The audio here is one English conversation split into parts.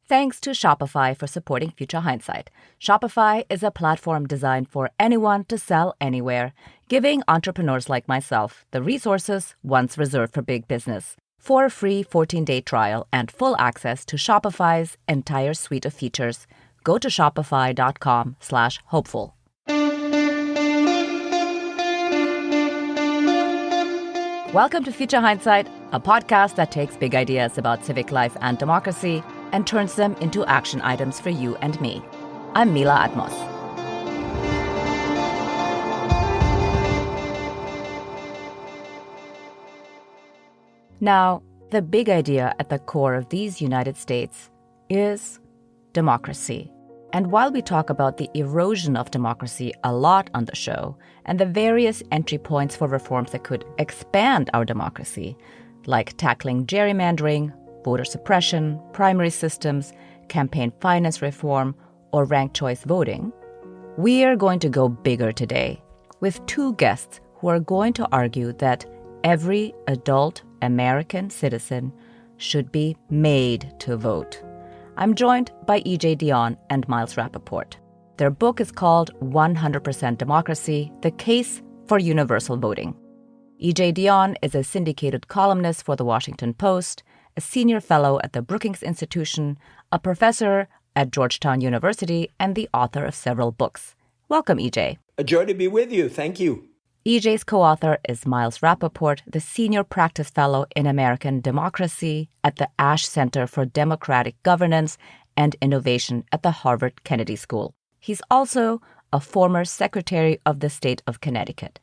Thanks to Shopify for supporting Future Hindsight. Shopify is a platform designed for anyone to sell anywhere, giving entrepreneurs like myself the resources once reserved for big business. For a free 14-day trial and full access to Shopify's entire suite of features, go to shopify.com/hopeful. Welcome to Future Hindsight, a podcast that takes big ideas about civic life and democracy and turns them into action items for you and me. I'm Mila Atmos. Now, the big idea at the core of these United States is democracy. And while we talk about the erosion of democracy a lot on the show and the various entry points for reforms that could expand our democracy, like tackling gerrymandering, voter suppression, primary systems, campaign finance reform, or ranked choice voting, we are going to go bigger today with two guests who are going to argue that every adult American citizen should be made to vote. I'm joined by E.J. Dionne and Miles Rapoport. Their book is called 100% Democracy, The Case for Universal Voting. E.J. Dionne is a syndicated columnist for The Washington Post, a senior fellow at the Brookings Institution, a professor at Georgetown University, and the author of several books. Welcome, E.J. A joy to be with you. Thank you. E.J.'s co-author is Miles Rapoport, the Senior Practice Fellow in American Democracy at the Ash Center for Democratic Governance and Innovation at the Harvard Kennedy School. He's also a former Secretary of the State of Connecticut.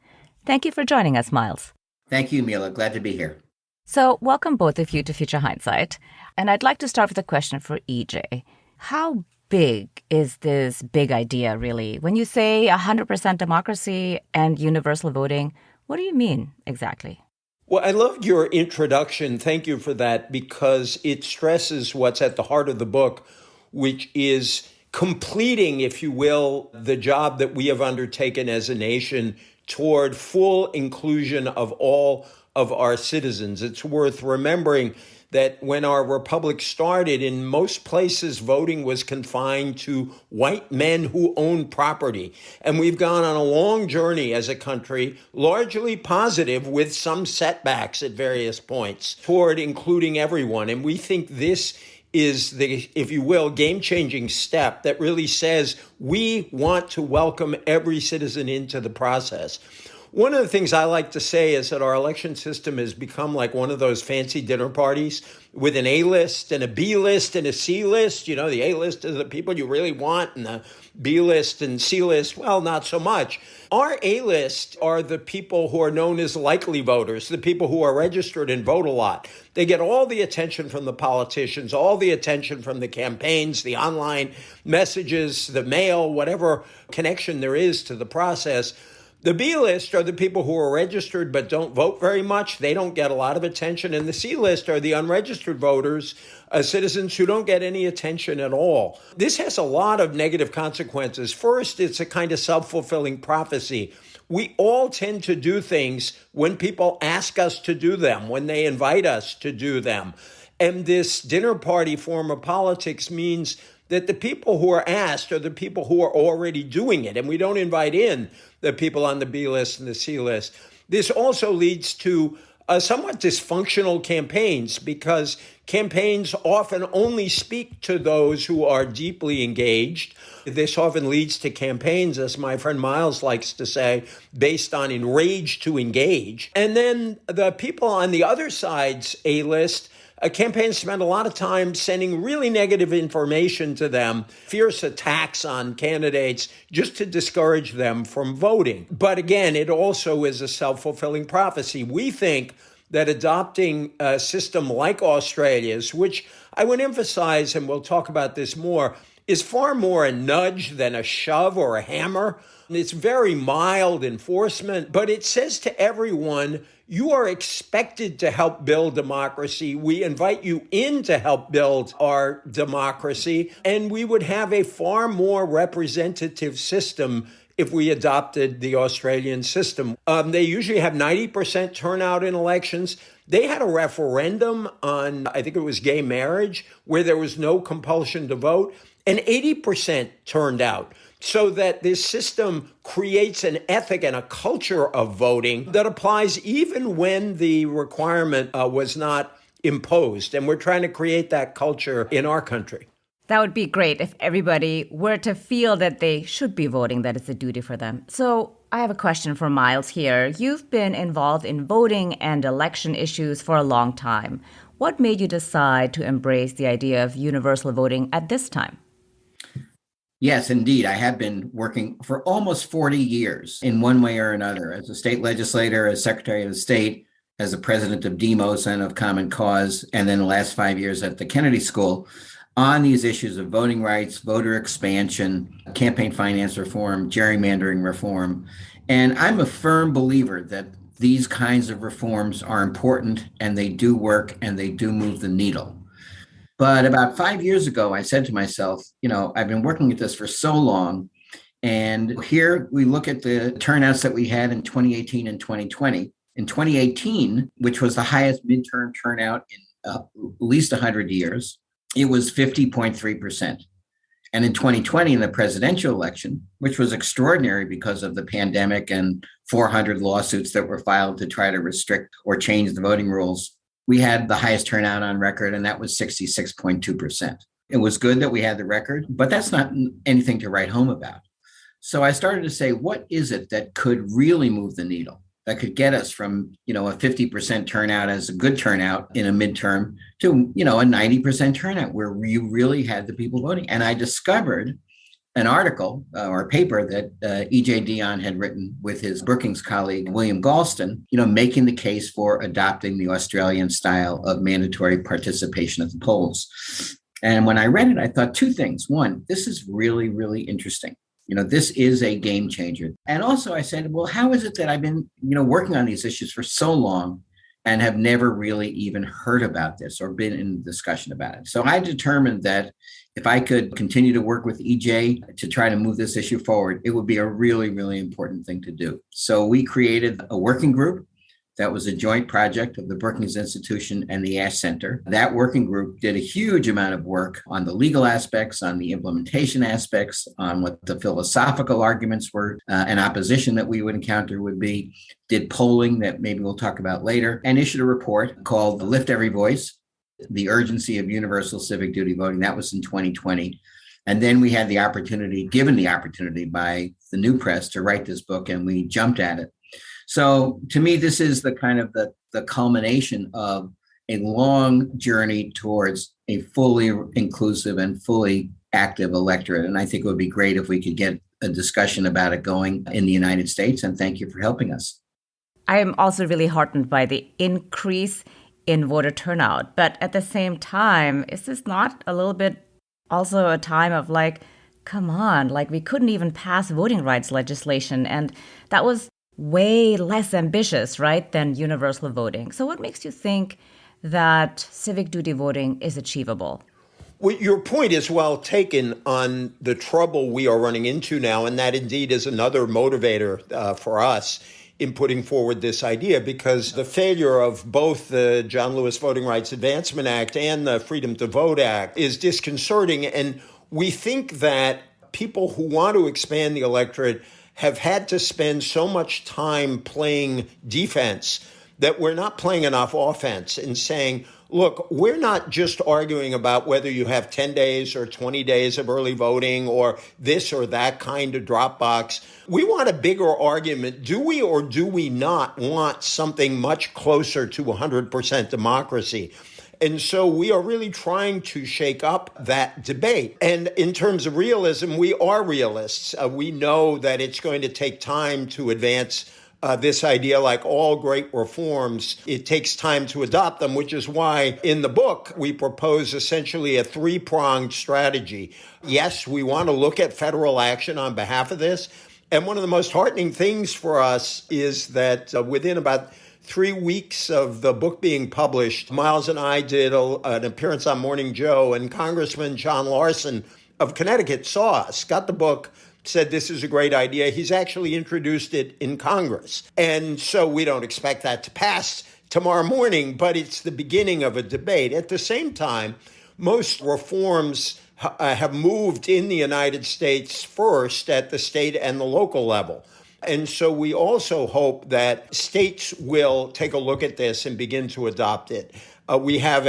Thank you for joining us, Miles. Thank you, Mila. Glad to be here. So, welcome both of you to Future Hindsight. And I'd like to start with a question for E.J. How big is this big idea, really? When you say 100% democracy and universal voting, what do you mean exactly? Well, I loved your introduction. Thank you for that, because it stresses what's at the heart of the book, which is completing, if you will, the job that we have undertaken as a nation toward full inclusion of all of our citizens. It's worth remembering that when our republic started, in most places, voting was confined to white men who owned property. And we've gone on a long journey as a country, largely positive with some setbacks at various points, toward including everyone. And we think this is the, if you will, game-changing step that really says we want to welcome every citizen into the process. One of the things I like to say is that our election system has become like one of those fancy dinner parties with an A list and a B list and a C list. You know, the A list is the people you really want, and the B list and C list, well, not so much. Our A list are the people who are known as likely voters, the people who are registered and vote a lot. They get all the attention from the politicians, all the attention from the campaigns, the online messages, the mail, whatever connection there is to the process. The B list are the people who are registered but don't vote very much. They don't get a lot of attention. And the C list are the unregistered voters, citizens who don't get any attention at all. This has a lot of negative consequences. First, it's a kind of self-fulfilling prophecy. We all tend to do things when people ask us to do them, when they invite us to do them. And this dinner party form of politics means that the people who are asked are the people who are already doing it, and we don't invite in the people on the B list and the C list. This also leads to somewhat dysfunctional campaigns, because campaigns often only speak to those who are deeply engaged. This often leads to campaigns, as my friend Miles likes to say, based on enrage to engage. And then the people on the other side's A list, campaigns spend a lot of time sending really negative information to them, fierce attacks on candidates just to discourage them from voting. But again, it also is a self-fulfilling prophecy. We think that adopting a system like Australia's, which I would emphasize, and we'll talk about this more, is far more a nudge than a shove or a hammer. It's very mild enforcement, but it says to everyone, you are expected to help build democracy. We invite you in to help build our democracy, and we would have a far more representative system if we adopted the Australian system. They usually have 90% turnout in elections. They had a referendum on, I think it was gay marriage, where there was no compulsion to vote, and 80% turned out. So that this system creates an ethic and a culture of voting that applies even when the requirement was not imposed. And we're trying to create that culture in our country. That would be great if everybody were to feel that they should be voting, that it's a duty for them. So I have a question for Miles here. You've been involved in voting and election issues for a long time. What made you decide to embrace the idea of universal voting at this time? Yes, indeed. I have been working for almost 40 years in one way or another as a state legislator, as Secretary of State, as the president of Demos and of Common Cause, and then the last 5 years at the Kennedy School on these issues of voting rights, voter expansion, campaign finance reform, gerrymandering reform. And I'm a firm believer that these kinds of reforms are important and they do work and they do move the needle. But about 5 years ago, I said to myself, I've been working at this for so long. And here we look at the turnouts that we had in 2018 and 2020. In 2018, which was the highest midterm turnout in at least 100 years, it was 50.3%. And in 2020, in the presidential election, which was extraordinary because of the pandemic and 400 lawsuits that were filed to try to restrict or change the voting rules, we had the highest turnout on record, and that was 66.2%. It was good that we had the record, but that's not anything to write home about. So I started to say, what is it that could really move the needle, that could get us from, a 50% turnout as a good turnout in a midterm to, a 90% turnout where you really had the people voting. And I discovered an article or a paper that E.J. Dionne had written with his Brookings colleague, William Galston, making the case for adopting the Australian style of mandatory participation at the polls. And when I read it, I thought two things. One, this is really, really interesting. This is a game changer. And also I said, well, how is it that I've been, working on these issues for so long and have never really even heard about this or been in discussion about it? So I determined that if I could continue to work with EJ to try to move this issue forward, it would be a really, really important thing to do. So we created a working group that was a joint project of the Brookings Institution and the Ash Center. That working group did a huge amount of work on the legal aspects, on the implementation aspects, on what the philosophical arguments were, and opposition that we would encounter would be, did polling that maybe we'll talk about later, and issued a report called Lift Every Voice, The Urgency of Universal Civic Duty Voting. That was in 2020. And then we had the opportunity, given the opportunity by the New Press to write this book, and we jumped at it. So to me, this is the kind of the culmination of a long journey towards a fully inclusive and fully active electorate. And I think it would be great if we could get a discussion about it going in the United States. And thank you for helping us. I am also really heartened by the increase in voter turnout. But at the same time, is this not a little bit also a time of come on, we couldn't even pass voting rights legislation. And that was way less ambitious, right, than universal voting. So what makes you think that civic duty voting is achievable? Well, your point is well taken on the trouble we are running into now, and that indeed is another motivator for us in putting forward this idea, because the failure of both the John Lewis Voting Rights Advancement Act and the Freedom to Vote Act is disconcerting. And we think that people who want to expand the electorate have had to spend so much time playing defense that we're not playing enough offense and saying, look, we're not just arguing about whether you have 10 days or 20 days of early voting or this or that kind of drop box. We want a bigger argument. Do we or do we not want something much closer to 100% democracy? And so we are really trying to shake up that debate. And in terms of realism, we are realists. We know that it's going to take time to advance this idea. Like all great reforms, it takes time to adopt them, which is why in the book, we propose essentially a three-pronged strategy. Yes, we want to look at federal action on behalf of this. And one of the most heartening things for us is that within about 3 weeks of the book being published, Miles and I did an appearance on Morning Joe, and Congressman John Larson of Connecticut saw us, got the book, said this is a great idea. He's actually introduced it in Congress. And so we don't expect that to pass tomorrow morning, but it's the beginning of a debate. At the same time, most reforms have moved in the United States first at the state and the local level. And so we also hope that states will take a look at this and begin to adopt it. We have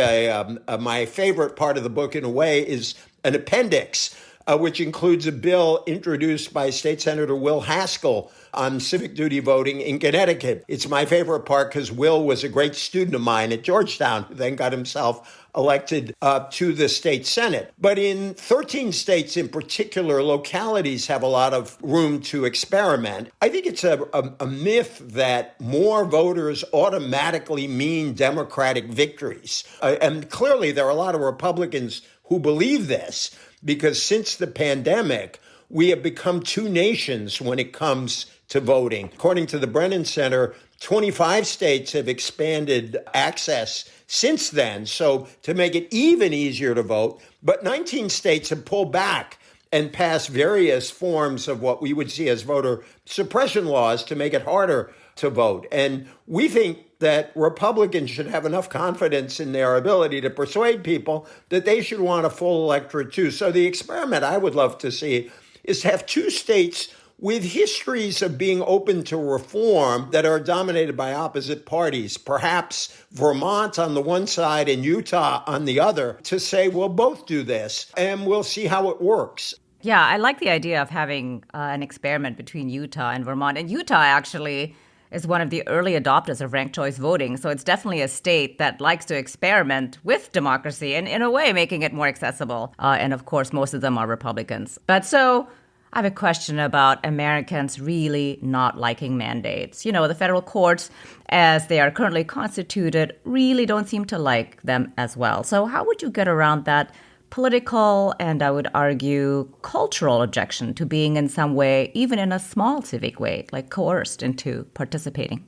my favorite part of the book, in a way, is an appendix, which includes a bill introduced by State Senator Will Haskell on civic duty voting in Connecticut. It's my favorite part because Will was a great student of mine at Georgetown, who then got himself elected to the state Senate. But in 13 states in particular, localities have a lot of room to experiment. I think it's a myth that more voters automatically mean Democratic victories. And clearly there are a lot of Republicans who believe this, because since the pandemic, we have become two nations when it comes to voting. According to the Brennan Center, 25 states have expanded access since then, so to make it even easier to vote. But 19 states have pulled back and passed various forms of what we would see as voter suppression laws to make it harder to vote. And we think that Republicans should have enough confidence in their ability to persuade people that they should want a full electorate too. So the experiment I would love to see is to have two states with histories of being open to reform that are dominated by opposite parties, perhaps Vermont on the one side and Utah on the other, to say, we'll both do this and we'll see how it works. Yeah, I like the idea of having an experiment between Utah and Vermont. And Utah actually is one of the early adopters of ranked choice voting. So it's definitely a state that likes to experiment with democracy and, in a way, making it more accessible. And of course, most of them are Republicans. But so I have a question about Americans really not liking mandates. You know, the federal courts, as they are currently constituted, really don't seem to like them as well. So how would you get around that political and, I would argue, cultural objection to being in some way, even in a small civic way, like coerced into participating?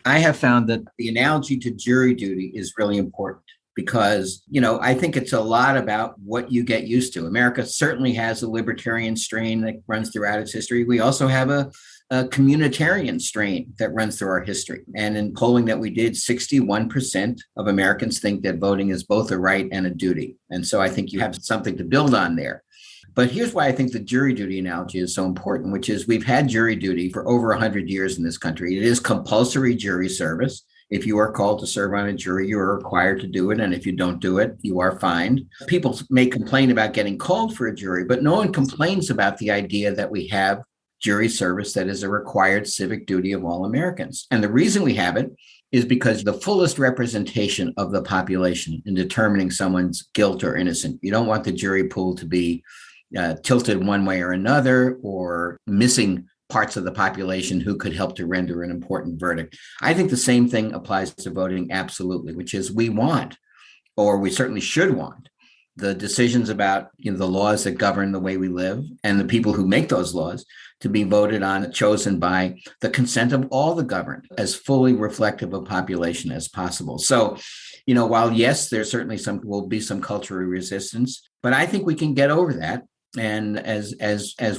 I have found that the analogy to jury duty is really important because, I think it's a lot about what you get used to. America certainly has a libertarian strain that runs throughout its history. We also have a communitarian strain that runs through our history. And in polling that we did, 61% of Americans think that voting is both a right and a duty. And so I think you have something to build on there. But here's why I think the jury duty analogy is so important, which is we've had jury duty for over 100 years in this country. It is compulsory jury service. If you are called to serve on a jury, you are required to do it. And if you don't do it, you are fined. People may complain about getting called for a jury, but no one complains about the idea that we have jury service that is a required civic duty of all Americans. And the reason we have it is because the fullest representation of the population in determining someone's guilt or innocent. You don't want the jury pool to be tilted one way or another or missing parts of the population who could help to render an important verdict. I think the same thing applies to voting, absolutely, which is we want, or we certainly should want, the decisions about the laws that govern the way we live and the people who make those laws to be voted on, chosen by the consent of all the governed, as fully reflective of population as possible. So, while yes, there certainly will be some cultural resistance, but I think we can get over that. And as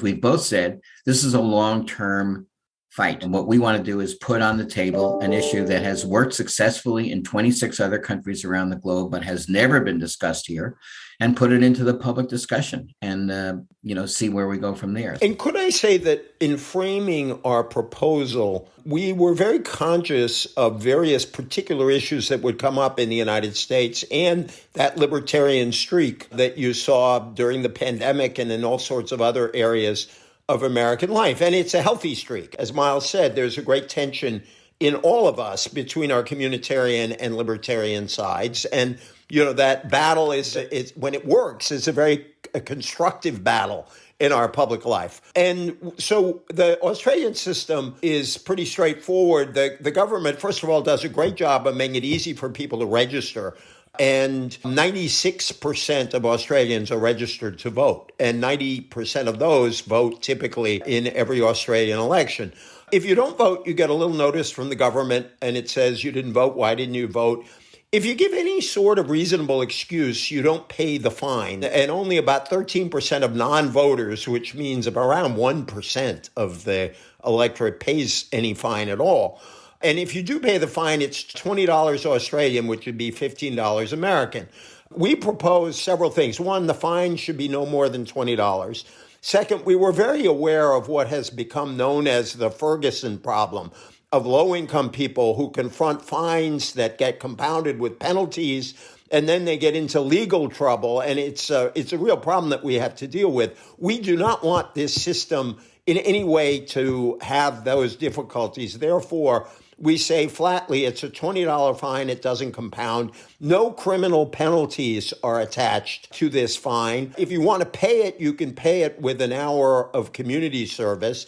we've both said, this is a long-term fight. And what we want to do is put on the table an issue that has worked successfully in 26 other countries around the globe, but has never been discussed here, and put it into the public discussion and, see where we go from there. And could I say that in framing our proposal, we were very conscious of various particular issues that would come up in the United States and that libertarian streak that you saw during the pandemic and in all sorts of other areas of American life. And it's a healthy streak. As Miles said, there's a great tension in all of us between our communitarian and libertarian sides. And, that battle is when it works, is a very constructive battle in our public life. And so the Australian system is pretty straightforward. The government, first of all, does a great job of making it easy for people to register. And 96% of Australians are registered to vote. And 90% of those vote typically in every Australian election. If you don't vote, you get a little notice from the government and it says you didn't vote. Why didn't you vote? If you give any sort of reasonable excuse, you don't pay the fine. And only about 13% of non-voters, which means around 1% of the electorate, pays any fine at all. And if you do pay the fine, it's $20 Australian, which would be $15 American. We propose several things. One, the fine should be no more than $20. Second, we were very aware of what has become known as the Ferguson problem, of low-income people who confront fines that get compounded with penalties, and then they get into legal trouble, and it's a real problem that we have to deal with. We do not want this system in any way to have those difficulties. Therefore, we say flatly, it's a $20 fine. It doesn't compound. No criminal penalties are attached to this fine. If you want to pay it, you can pay it with an hour of community service.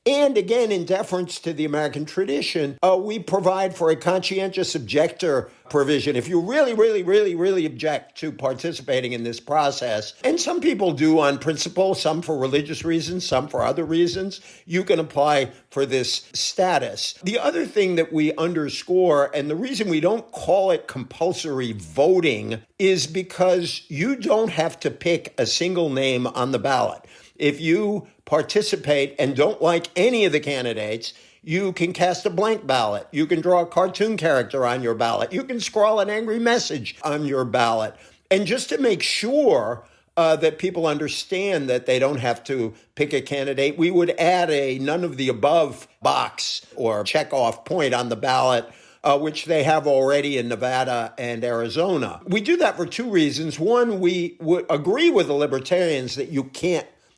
And again, in deference to the American tradition, we provide for a conscientious objector provision. If you really object to participating in this process, and some people do on principle, some for religious reasons, some for other reasons, you can apply for this status. The other thing that we underscore, and the reason we don't call it compulsory voting, is because you don't have to pick a single name on the ballot. If you participate and don't like any of the candidates, you can cast a blank ballot. You can draw a cartoon character on your ballot. You can scrawl an angry message on your ballot. And just to make sure that people understand that they don't have to pick a candidate, we would add a none of the above box or check-off point on the ballot, which they have already in Nevada and Arizona. We do that for two reasons. One, we would agree with the libertarians that you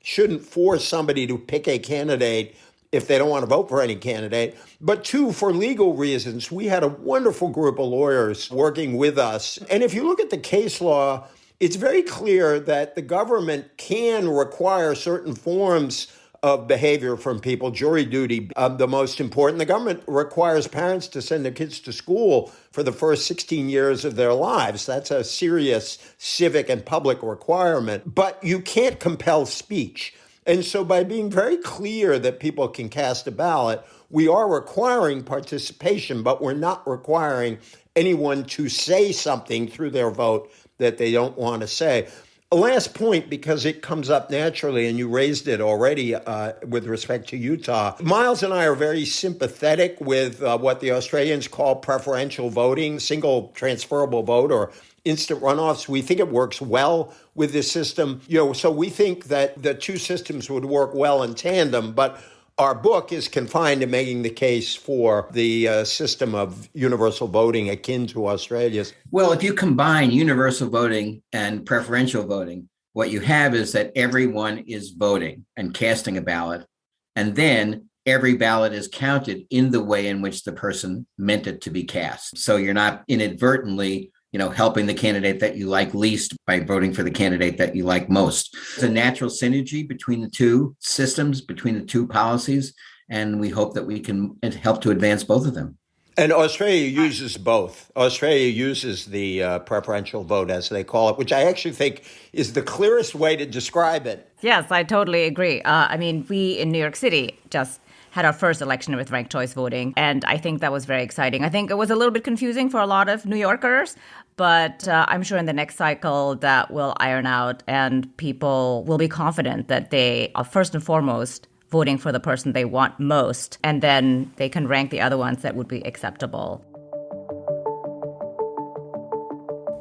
shouldn't force somebody to pick a candidate if they don't want to vote for any candidate. But two, for legal reasons, we had a wonderful group of lawyers working with us. And if you look at the case law, it's very clear that the government can require certain forms of behavior from people, jury duty, the most important. The government requires parents to send their kids to school for the first 16 years of their lives. That's a serious civic and public requirement. But you can't compel speech. And so by being very clear that people can cast a ballot, we are requiring participation, but we're not requiring anyone to say something through their vote that they don't want to say. A last point, because it comes up naturally, and you raised it already with respect to Utah. Miles and I are very sympathetic with what the Australians call preferential voting, single transferable vote, or instant runoffs. We think it works well with this system. So we think that the two systems would work well in tandem, but our book is confined to making the case for the system of universal voting akin to Australia's. Well, if you combine universal voting and preferential voting, what you have is that everyone is voting and casting a ballot, and then every ballot is counted in the way in which the person meant it to be cast. So you're not inadvertently helping the candidate that you like least by voting for the candidate that you like most. It's a natural synergy between the two systems, between the two policies, and we hope that we can help to advance both of them. And Australia uses both. Australia uses the preferential vote, as they call it, which I actually think is the clearest way to describe it. Yes, I totally agree. We in New York City just had our first election with ranked choice voting, and I think that was very exciting. I think it was a little bit confusing for a lot of New Yorkers, but I'm sure in the next cycle that will iron out, and people will be confident that they are first and foremost voting for the person they want most, and then they can rank the other ones that would be acceptable.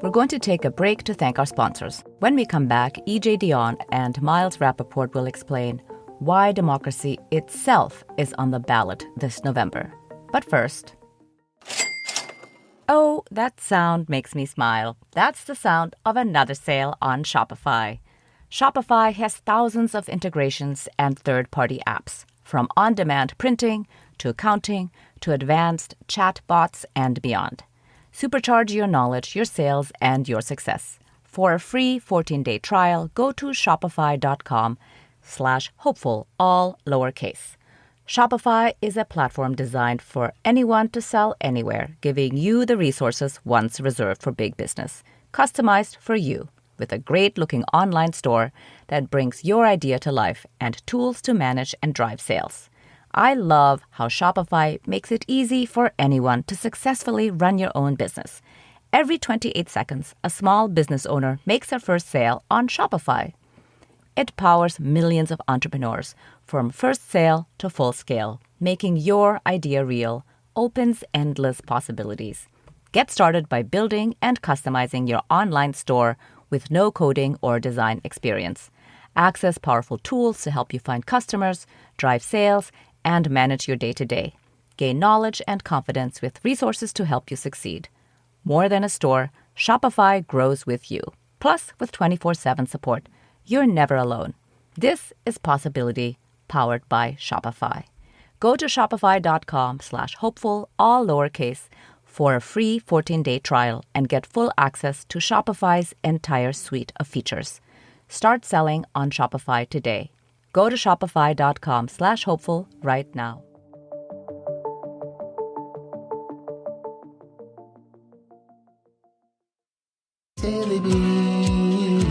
We're going to take a break to thank our sponsors. When we come back, E.J. Dionne and Miles Rapoport will explain why democracy itself is on the ballot this November. But first... Oh, that sound makes me smile. That's the sound of another sale on Shopify. Shopify has thousands of integrations and third-party apps, from on-demand printing to accounting to advanced chat bots and beyond. Supercharge your knowledge, your sales, and your success. For a free 14-day trial, go to shopify.com/hopeful, all lowercase. Shopify is a platform designed for anyone to sell anywhere, giving you the resources once reserved for big business, customized for you, with a great-looking online store that brings your idea to life and tools to manage and drive sales. I love how Shopify makes it easy for anyone to successfully run your own business. Every 28 seconds, a small business owner makes their first sale on Shopify. It powers millions of entrepreneurs from first sale to full scale. Making your idea real opens endless possibilities. Get started by building and customizing your online store with no coding or design experience. Access powerful tools to help you find customers, drive sales, and manage your day-to-day. Gain knowledge and confidence with resources to help you succeed. More than a store, Shopify grows with you. Plus, with 24/7 support, you're never alone. This is Possibility, powered by Shopify. Go to shopify.com/hopeful, all lowercase, for a free 14-day trial and get full access to Shopify's entire suite of features. Start selling on Shopify today. Go to shopify.com/hopeful right now. Daily Beans.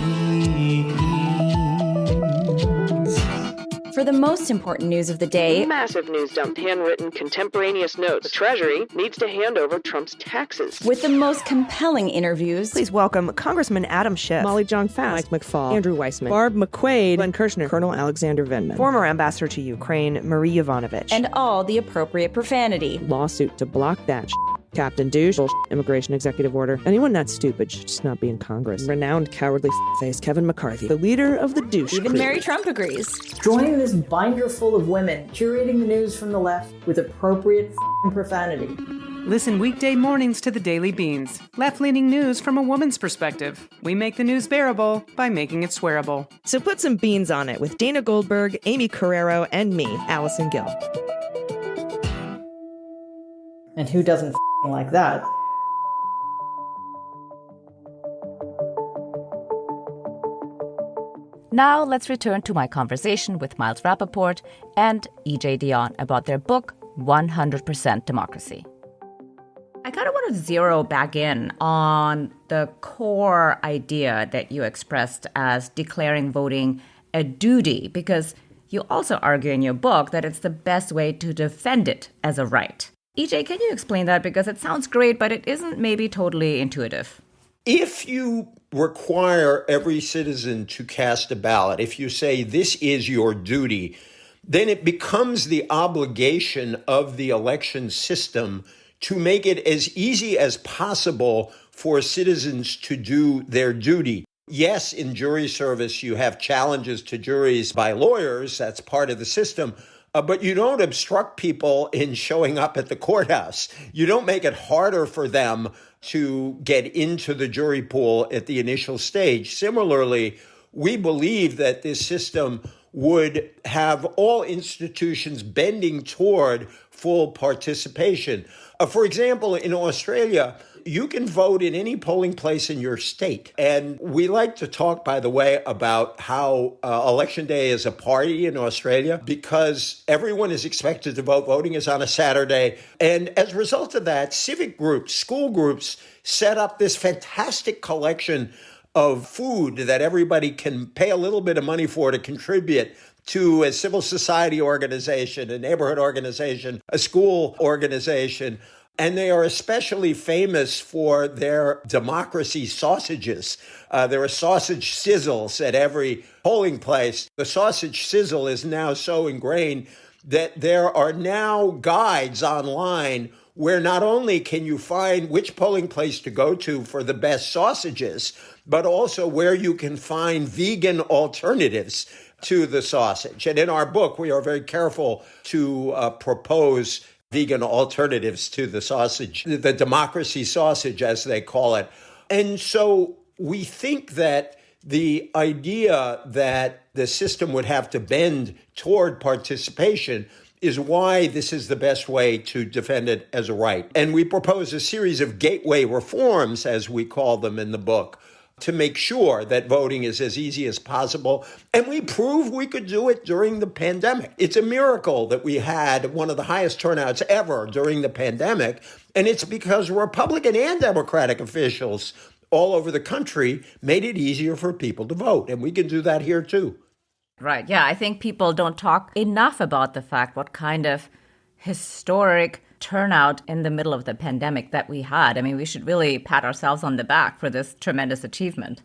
For the most important news of the day, massive news dump, handwritten contemporaneous notes. The Treasury needs to hand over Trump's taxes. with the most compelling interviews, Please welcome Congressman Adam Schiff, Molly Jong-Fast, Mike McFaul, Andrew Weissman, Barb McQuaid, Glenn Kirshner, Colonel Alexander Vindman, former ambassador to Ukraine, Marie Yovanovitch, and all the appropriate profanity. lawsuit to block that Captain Douche, immigration executive order. Anyone that stupid should just not be in Congress. Renowned cowardly face Kevin McCarthy, the leader of the douche Even crew. Mary Trump agrees. Join this binder full of women curating the news from the left with appropriate profanity. Listen weekday mornings to the Daily Beans. Left-leaning news from a woman's perspective. We make the news bearable by making it swearable. So put some beans on it with Dana Goldberg, Amy Carrero, and me, Allison Gill. And who doesn't like that? Now let's return to my conversation with Miles Rapoport and E.J. Dionne about their book, 100% Democracy. I kind of want to zero back in on the core idea that you expressed as declaring voting a duty, because you also argue in your book that it's the best way to defend it as a right. E.J., can you explain that? Because it sounds great, but it isn't maybe totally intuitive. If you require every citizen to cast a ballot, if you say this is your duty, then it becomes the obligation of the election system to make it as easy as possible for citizens to do their duty. Yes, in jury service, you have challenges to juries by lawyers. That's part of the system. But you don't obstruct people in showing up at the courthouse. You don't make it harder for them to get into the jury pool at the initial stage. Similarly, we believe that this system would have all institutions bending toward full participation. For example, in Australia, you can vote in any polling place in your state. And we like to talk, by the way, about how Election Day is a party in Australia because everyone is expected to vote. Voting is on a Saturday. And as a result of that, civic groups, school groups set up this fantastic collection of food that everybody can pay a little bit of money for to contribute to a civil society organization, a neighborhood organization, a school organization. And they are especially famous for their democracy sausages. There are sausage sizzles at every polling place. The sausage sizzle is now so ingrained that there are now guides online where not only can you find which polling place to go to for the best sausages, but also where you can find vegan alternatives to the sausage. And in our book, we are very careful to propose vegan alternatives to the sausage, the democracy sausage, as they call it. And so we think that the idea that the system would have to bend toward participation is why this is the best way to defend it as a right. And we propose a series of gateway reforms, as we call them in the book, to make sure that voting is as easy as possible. And we prove we could do it during the pandemic. It's a miracle that we had one of the highest turnouts ever during the pandemic. And it's because Republican and Democratic officials all over the country made it easier for people to vote. And we can do that here too. Right. Yeah, I think people don't talk enough about the fact what kind of historic turnout in the middle of the pandemic that we had. I mean, we should really pat ourselves on the back for this tremendous achievement.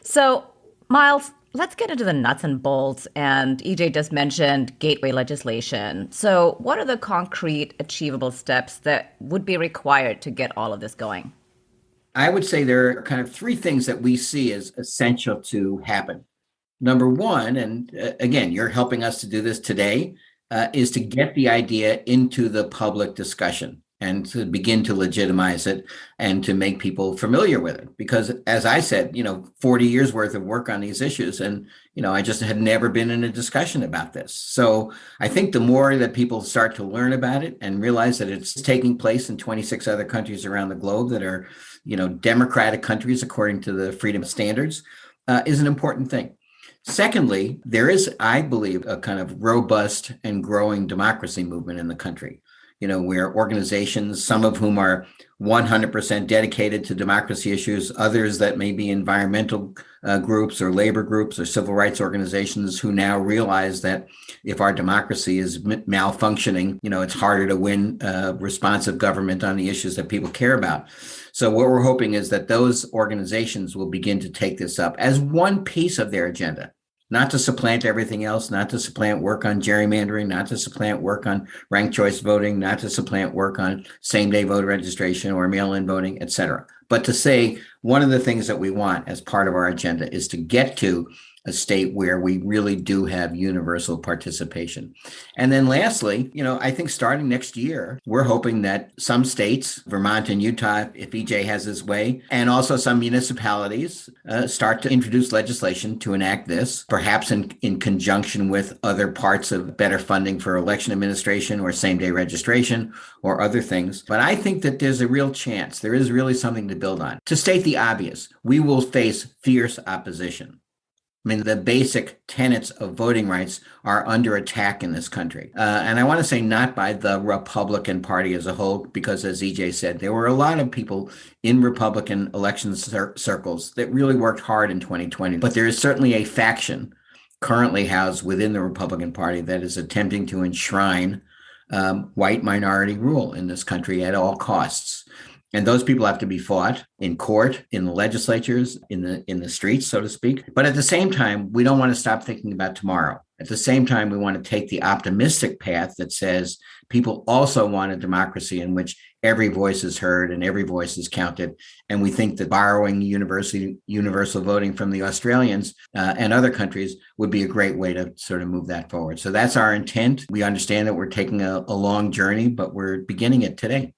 So, Miles, let's get into the nuts and bolts. And EJ just mentioned gateway legislation. So what are the concrete, achievable steps that would be required to get all of this going? I would say there are kind of three things that we see as essential to happen. Number one, and again, you're helping us to do this today, is to get the idea into the public discussion and to begin to legitimize it and to make people familiar with it. Because as I said, 40 years worth of work on these issues, and, I just had never been in a discussion about this. So I think the more that people start to learn about it and realize that it's taking place in 26 other countries around the globe that are, democratic countries according to the freedom standards, is an important thing. Secondly, there is, I believe, a kind of robust and growing democracy movement in the country, where organizations, some of whom are 100% dedicated to democracy issues, others that may be environmental groups or labor groups or civil rights organizations who now realize that if our democracy is malfunctioning, it's harder to win responsive government on the issues that people care about. So what we're hoping is that those organizations will begin to take this up as one piece of their agenda, not to supplant everything else, not to supplant work on gerrymandering, not to supplant work on ranked choice voting, not to supplant work on same-day voter registration or mail-in voting, et cetera. But to say one of the things that we want as part of our agenda is to get to a state where we really do have universal participation. And then lastly, I think starting next year, we're hoping that some states, Vermont and Utah, if EJ has his way, and also some municipalities start to introduce legislation to enact this, perhaps in conjunction with other parts of better funding for election administration or same-day registration or other things. But I think that there's a real chance, there is really something to build on. To state the obvious, we will face fierce opposition. I mean, the basic tenets of voting rights are under attack in this country. And I want to say not by the Republican Party as a whole, because as EJ said, there were a lot of people in Republican election circles that really worked hard in 2020. But there is certainly a faction currently housed within the Republican Party that is attempting to enshrine white minority rule in this country at all costs. And those people have to be fought in court, in the legislatures, in the streets, so to speak. But at the same time, we don't want to stop thinking about tomorrow. At the same time, we want to take the optimistic path that says people also want a democracy in which every voice is heard and every voice is counted. And we think that borrowing universal voting from the Australians and other countries would be a great way to sort of move that forward. So that's our intent. We understand that we're taking a long journey, but we're beginning it today.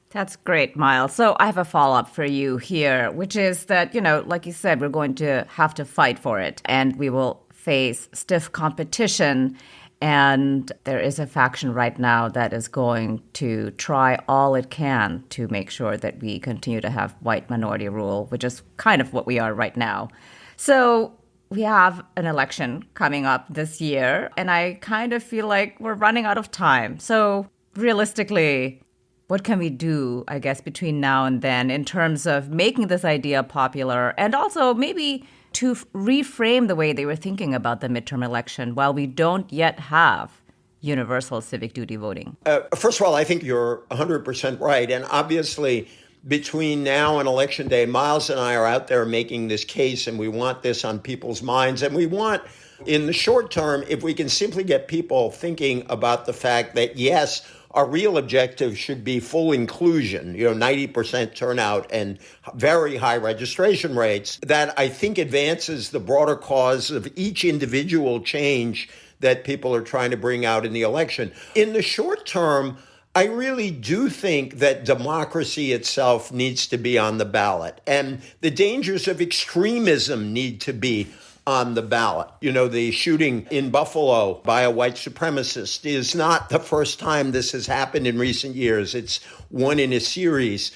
That's great, Miles. So I have a follow-up for you here, which is that, like you said, we're going to have to fight for it and we will face stiff competition. And there is a faction right now that is going to try all it can to make sure that we continue to have white minority rule, which is kind of what we are right now. So we have an election coming up this year, and I kind of feel like we're running out of time. So realistically, what can we do, I guess, between now and then in terms of making this idea popular and also maybe to reframe the way they were thinking about the midterm election while we don't yet have universal civic duty voting? First of all, I think you're 100% right. And obviously, between now and Election Day, Miles and I are out there making this case, and we want this on people's minds. And we want, in the short term, if we can simply get people thinking about the fact that, yes, our real objective should be full inclusion, 90% turnout and very high registration rates, that I think advances the broader cause of each individual change that people are trying to bring out in the election. In the short term, I really do think that democracy itself needs to be on the ballot, and the dangers of extremism need to be on the ballot. The shooting in Buffalo by a white supremacist is not the first time this has happened in recent years. It's one in a series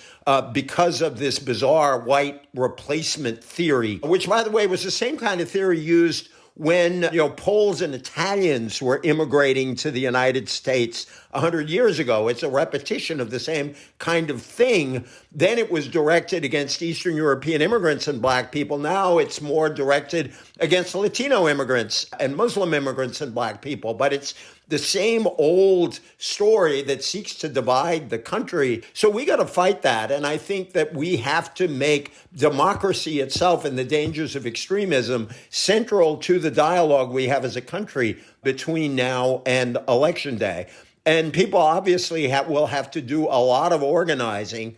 because of this bizarre white replacement theory, which, by the way, was the same kind of theory used when, Poles and Italians were immigrating to the United States 100 years ago. It's a repetition of the same kind of thing. Then it was directed against Eastern European immigrants and Black people. Now it's more directed against Latino immigrants and Muslim immigrants and Black people. But it's the same old story that seeks to divide the country. So we got to fight that. And I think that we have to make democracy itself and the dangers of extremism central to the dialogue we have as a country between now and Election Day. And people obviously will have to do a lot of organizing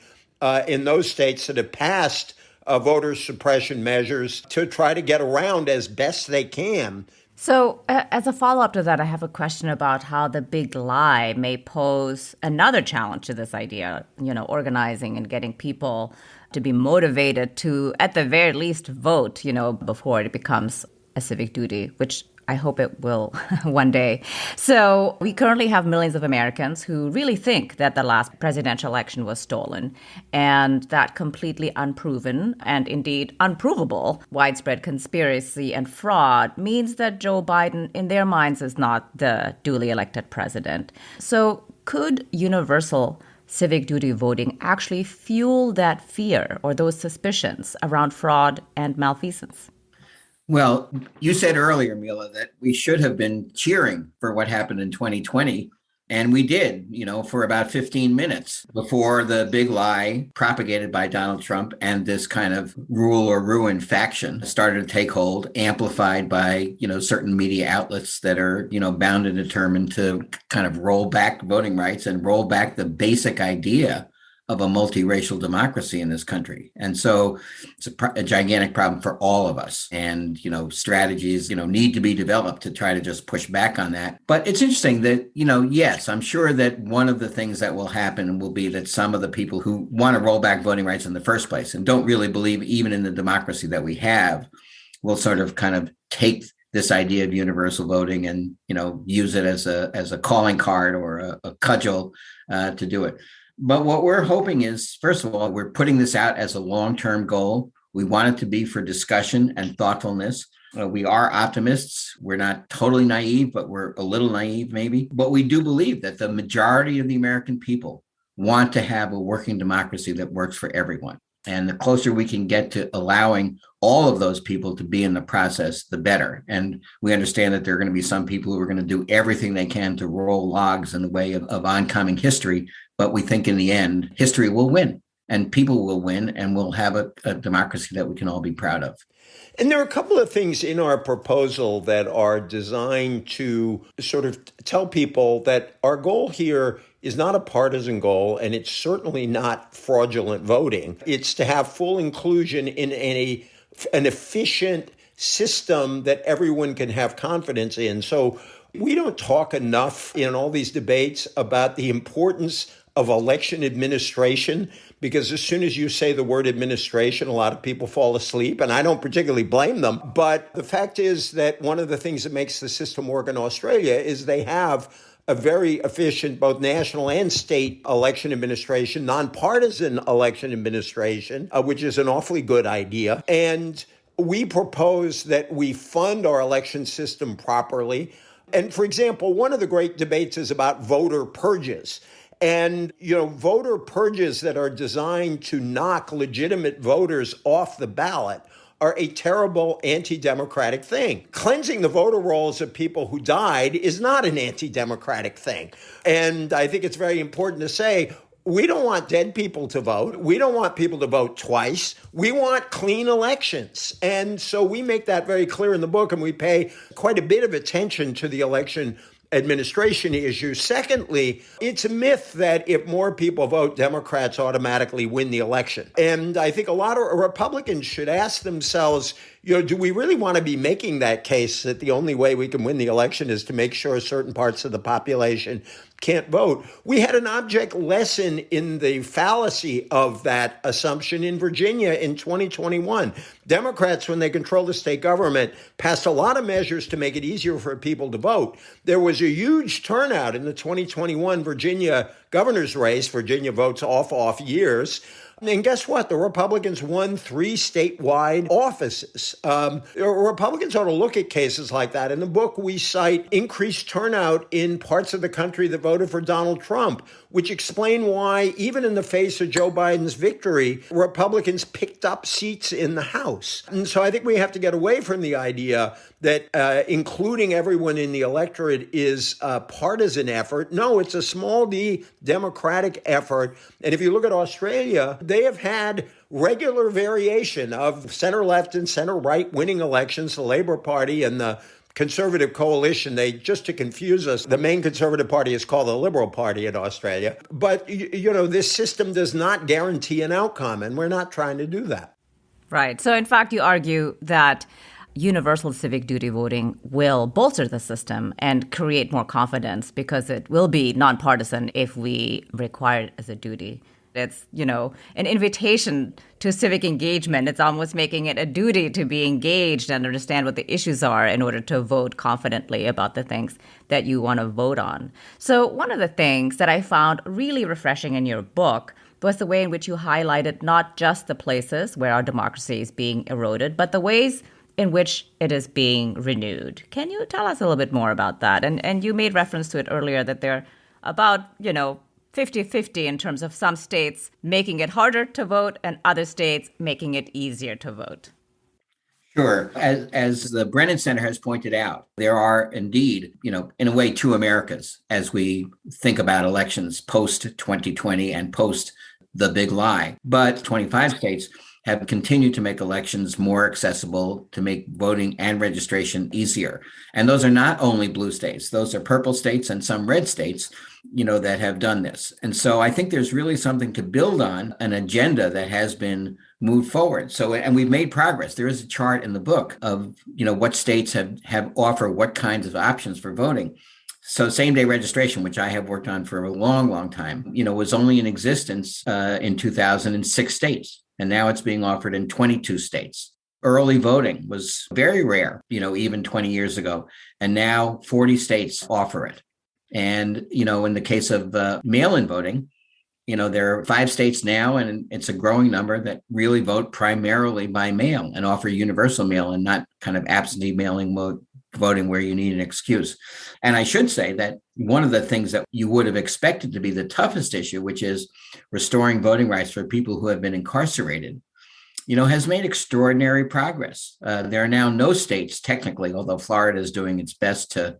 in those states that have passed voter suppression measures to try to get around as best they can. So as a follow-up to that, I have a question about how the big lie may pose another challenge to this idea, organizing and getting people to be motivated to, at the very least, vote, before it becomes a civic duty, which I hope it will one day. So we currently have millions of Americans who really think that the last presidential election was stolen, and that completely unproven and indeed unprovable widespread conspiracy and fraud means that Joe Biden, in their minds, is not the duly elected president. So could universal civic duty voting actually fuel that fear or those suspicions around fraud and malfeasance? Well, you said earlier, Mila, that we should have been cheering for what happened in 2020. And we did, for about 15 minutes before the big lie propagated by Donald Trump and this kind of rule or ruin faction started to take hold, amplified by, certain media outlets that are, bound and determined to kind of roll back voting rights and roll back the basic idea of a multiracial democracy in this country. And so it's a gigantic problem for all of us. And, strategies, need to be developed to try to just push back on that. But it's interesting that, yes, I'm sure that one of the things that will happen will be that some of the people who want to roll back voting rights in the first place and don't really believe even in the democracy that we have will sort of kind of take this idea of universal voting and, use it as a calling card or a cudgel to do it. But what we're hoping is, first of all, we're putting this out as a long-term goal. We want it to be for discussion and thoughtfulness. We are optimists. We're not totally naive, but we're a little naive maybe. But we do believe that the majority of the American people want to have a working democracy that works for everyone. And the closer we can get to allowing all of those people to be in the process, the better. And we understand that there are going to be some people who are going to do everything they can to roll logs in the way of oncoming history. But we think in the end, history will win and people will win and we'll have a democracy that we can all be proud of. And there are a couple of things in our proposal that are designed to sort of tell people that our goal here is not a partisan goal, and it's certainly not fraudulent voting. It's to have full inclusion in an efficient system that everyone can have confidence in. So we don't talk enough in all these debates about the importance of election administration, because as soon as you say the word administration, a lot of people fall asleep, and I don't particularly blame them. But the fact is that one of the things that makes the system work in Australia is they have a very efficient, both national and state election administration, nonpartisan election administration, which is an awfully good idea. And we propose that we fund our election system properly. And for example, one of the great debates is about voter purges. And, voter purges that are designed to knock legitimate voters off the ballot are a terrible anti-democratic thing. Cleansing the voter rolls of people who died is not an anti-democratic thing. And I think it's very important to say, we don't want dead people to vote. We don't want people to vote twice. We want clean elections. And so we make that very clear in the book, and we pay quite a bit of attention to the election administration issue. Secondly, it's a myth that if more people vote, Democrats automatically win the election. And I think a lot of Republicans should ask themselves, do we really want to be making that case that the only way we can win the election is to make sure certain parts of the population can't vote? We had an object lesson in the fallacy of that assumption in Virginia in 2021. Democrats, when they control the state government, passed a lot of measures to make it easier for people to vote. There was a huge turnout in the 2021 Virginia governor's race. Virginia votes off years. And guess what? The Republicans won 3 statewide offices. Republicans ought to look at cases like that. In the book, we cite increased turnout in parts of the country that voted for Donald Trump, which explain why, even in the face of Joe Biden's victory, Republicans picked up seats in the House. And so I think we have to get away from the idea that including everyone in the electorate is a partisan effort. No, it's a small d democratic effort. And if you look at Australia, they have had regular variation of center-left and center-right winning elections. The Labour Party and the Conservative coalition, just to confuse us, the main Conservative Party is called the Liberal Party in Australia. But, this system does not guarantee an outcome, and we're not trying to do that. Right. So, in fact, you argue that universal civic duty voting will bolster the system and create more confidence because it will be nonpartisan if we require it as a duty. It's, an invitation to civic engagement. It's almost making it a duty to be engaged and understand what the issues are in order to vote confidently about the things that you want to vote on. So one of the things that I found really refreshing in your book was the way in which you highlighted not just the places where our democracy is being eroded, but the ways in which it is being renewed. Can you tell us a little bit more about that? And you made reference to it earlier that they're about, 50-50 in terms of some states making it harder to vote and other states making it easier to vote. Sure. As the Brennan Center has pointed out, there are indeed, in a way, 2 Americas as we think about elections post-2020 and post the big lie. But 25 states have continued to make elections more accessible, to make voting and registration easier. And those are not only blue states, those are purple states and some red states, that have done this. And so I think there's really something to build on, an agenda that has been moved forward. So, and we've made progress. There is a chart in the book of, what states have offered what kinds of options for voting. So same-day registration, which I have worked on for a long, long time, was only in existence in 2006 states. And now it's being offered in 22 states. Early voting was very rare, even 20 years ago. And now 40 states offer it. And, in the case of mail-in voting, there are 5 states now, and it's a growing number that really vote primarily by mail and offer universal mail and not kind of absentee mailing voting where you need an excuse. And I should say that one of the things that you would have expected to be the toughest issue, which is restoring voting rights for people who have been incarcerated, has made extraordinary progress. There are now no states, technically, although Florida is doing its best to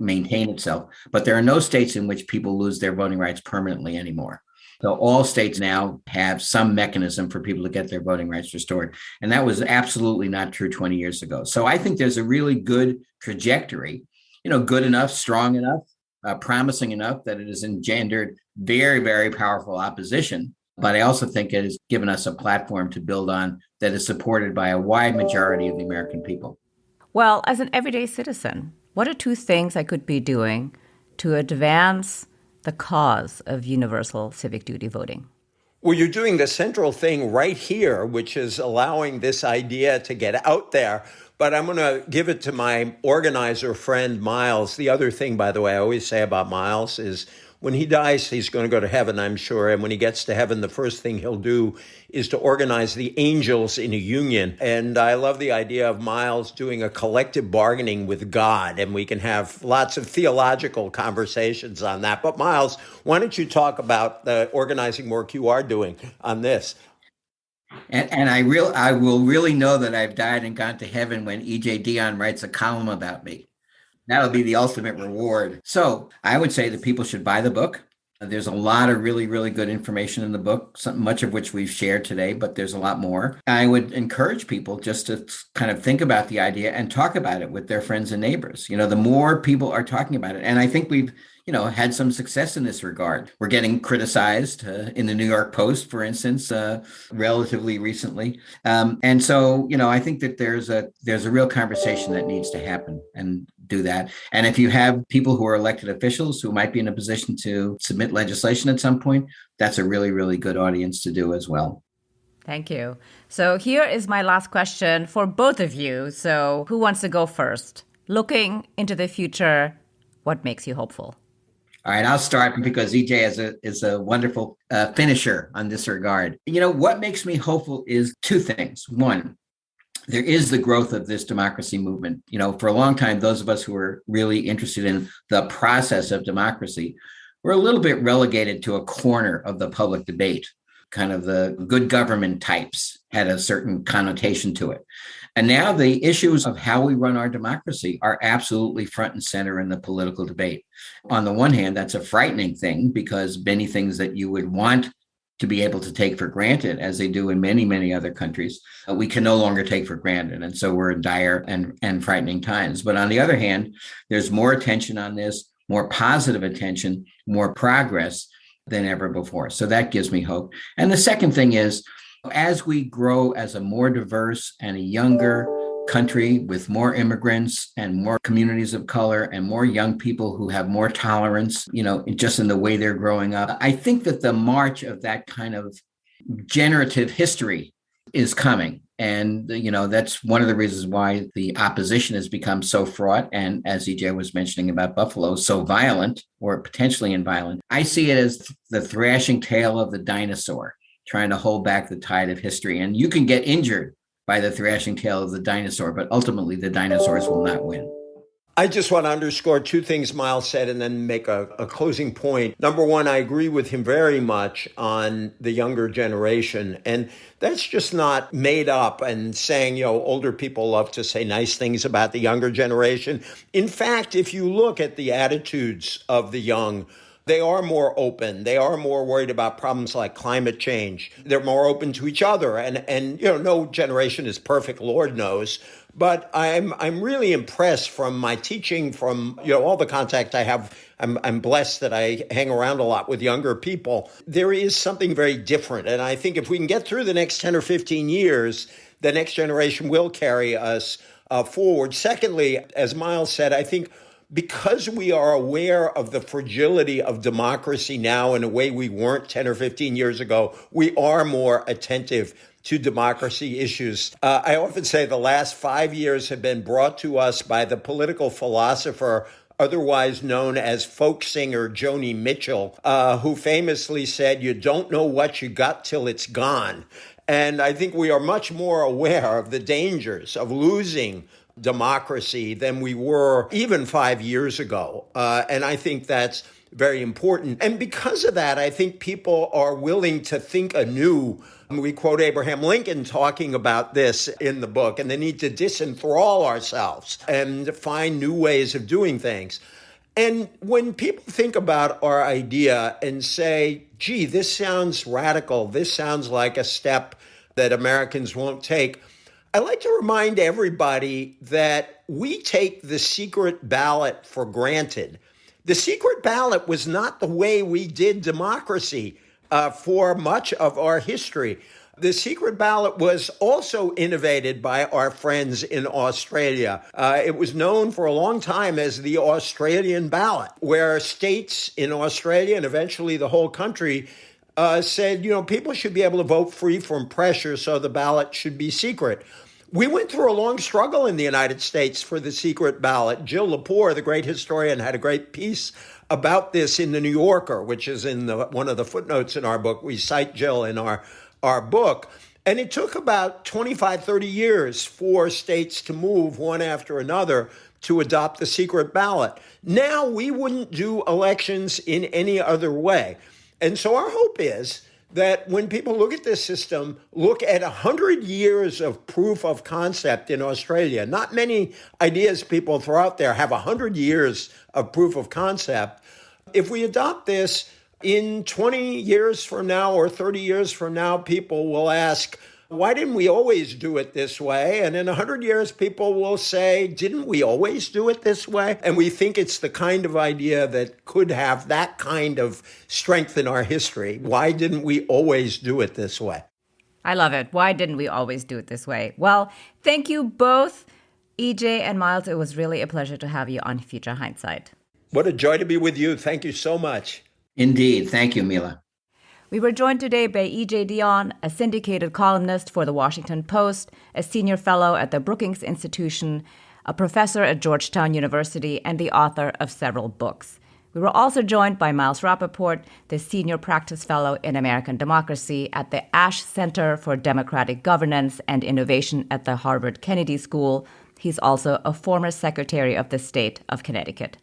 maintain itself, but there are no states in which people lose their voting rights permanently anymore. So all states now have some mechanism for people to get their voting rights restored. And that was absolutely not true 20 years ago. So I think there's a really good trajectory, good enough, strong enough, promising enough that it has engendered very, very powerful opposition. But I also think it has given us a platform to build on that is supported by a wide majority of the American people. Well, as an everyday citizen, what are 2 things I could be doing to advance the cause of universal civic duty voting? Well, you're doing the central thing right here, which is allowing this idea to get out there. But I'm going to give it to my organizer friend, Miles. The other thing, by the way, I always say about Miles is when he dies, he's going to go to heaven, I'm sure. And when he gets to heaven, the first thing he'll do is to organize the angels in a union. And I love the idea of Miles doing a collective bargaining with God. And we can have lots of theological conversations on that. But Miles, why don't you talk about the organizing work you are doing on this? And I will really know that I've died and gone to heaven when E.J. Dionne writes a column about me. That'll be the ultimate reward. So I would say that people should buy the book. There's a lot of really, really good information in the book, much of which we've shared today, but there's a lot more. I would encourage people just to kind of think about the idea and talk about it with their friends and neighbors. The more people are talking about it, and I think we've had some success in this regard. We're getting criticized in the New York Post, for instance, relatively recently. And so, I think that there's a real conversation that needs to happen and do that. And if you have people who are elected officials who might be in a position to submit legislation at some point, that's a really, really good audience to do as well. Thank you. So here is my last question for both of you. So who wants to go first? Looking into the future, what makes you hopeful? All right, I'll start because EJ is a wonderful finisher on this regard. What makes me hopeful is two things. One, there is the growth of this democracy movement. For a long time, those of us who were really interested in the process of democracy were a little bit relegated to a corner of the public debate. Kind of the good government types had a certain connotation to it. And now the issues of how we run our democracy are absolutely front and center in the political debate. On the one hand, that's a frightening thing because many things that you would want to be able to take for granted, as they do in many, many other countries, we can no longer take for granted. And so we're in dire and frightening times. But on the other hand, there's more attention on this, more positive attention, more progress than ever before. So that gives me hope. And the second thing is, as we grow as a more diverse and a younger country with more immigrants and more communities of color and more young people who have more tolerance, just in the way they're growing up, I think that the march of that kind of generative history is coming. And, that's one of the reasons why the opposition has become so fraught. And as EJ was mentioning about Buffalo, so violent or potentially inviolent. I see it as the thrashing tail of the dinosaur, trying to hold back the tide of history. And you can get injured by the thrashing tail of the dinosaur, but ultimately the dinosaurs will not win. I just want to underscore two things Miles said and then make a closing point. Number one, I agree with him very much on the younger generation. And that's just not made up and saying, older people love to say nice things about the younger generation. In fact, if you look at the attitudes of the young, they are more open. They are more worried about problems like climate change. They're more open to each other. And no generation is perfect, Lord knows. But I'm really impressed from my teaching, from all the contact I have. I'm blessed that I hang around a lot with younger people. There is something very different. And I think if we can get through the next 10 or 15 years, the next generation will carry us forward. Secondly, as Miles said, I think because we are aware of the fragility of democracy now in a way we weren't 10 or 15 years ago, we are more attentive to democracy issues. I often say the last 5 years have been brought to us by the political philosopher, otherwise known as folk singer Joni Mitchell, who famously said, "You don't know what you got till it's gone." And I think we are much more aware of the dangers of losing democracy than we were even 5 years ago. And I think that's very important. And because of that, I think people are willing to think anew. We quote Abraham Lincoln talking about this in the book, and the need to disenthrall ourselves and find new ways of doing things. And when people think about our idea and say, gee, this sounds radical, this sounds like a step that Americans won't take, I like to remind everybody that we take the secret ballot for granted. The secret ballot was not the way we did democracy for much of our history. The secret ballot was also innovated by our friends in Australia. It was known for a long time as the Australian ballot, where states in Australia and eventually the whole country said, people should be able to vote free from pressure, so the ballot should be secret. We went through a long struggle in the United States for the secret ballot. Jill Lepore, the great historian, had a great piece about this in the New Yorker, which is in one of the footnotes in our book. We cite Jill in our book. And it took about 25, 30 years for states to move one after another to adopt the secret ballot. Now we wouldn't do elections in any other way. And so our hope is that when people look at this system, look at 100 years of proof of concept in Australia. Not many ideas people throw out there have 100 years of proof of concept. If we adopt this, in 20 years from now or 30 years from now, people will ask, why didn't we always do it this way? And in 100 years, people will say, didn't we always do it this way? And we think it's the kind of idea that could have that kind of strength in our history. Why didn't we always do it this way? I love it. Why didn't we always do it this way? Well, thank you both, EJ and Miles. It was really a pleasure to have you on Future Hindsight. What a joy to be with you. Thank you so much. Indeed. Thank you, Mila. We were joined today by E.J. Dionne, a syndicated columnist for The Washington Post, a senior fellow at the Brookings Institution, a professor at Georgetown University, and the author of several books. We were also joined by Miles Rapoport, the Senior Practice Fellow in American Democracy at the Ash Center for Democratic Governance and Innovation at the Harvard Kennedy School. He's also a former Secretary of the State of Connecticut.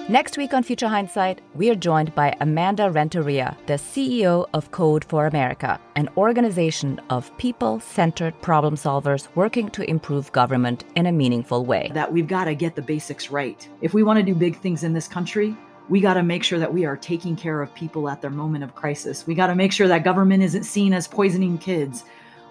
Next week on Future Hindsight, we are joined by Amanda Renteria, the CEO of Code for America, an organization of people-centered problem solvers working to improve government in a meaningful way. That we've got to get the basics right. If we want to do big things in this country, we got to make sure that we are taking care of people at their moment of crisis. We got to make sure that government isn't seen as poisoning kids.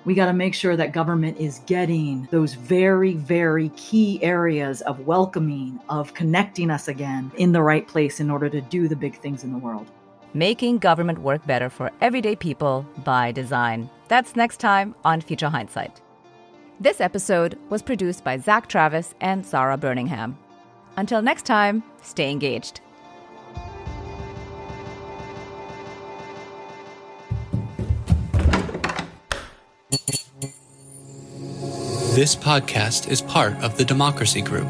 We got to make sure that government is getting those very, very key areas of welcoming, of connecting us again in the right place in order to do the big things in the world. Making government work better for everyday people by design. That's next time on Future Hindsight. This episode was produced by Zach Travis and Sarah Birmingham. Until next time, stay engaged. This podcast is part of the Democracy Group,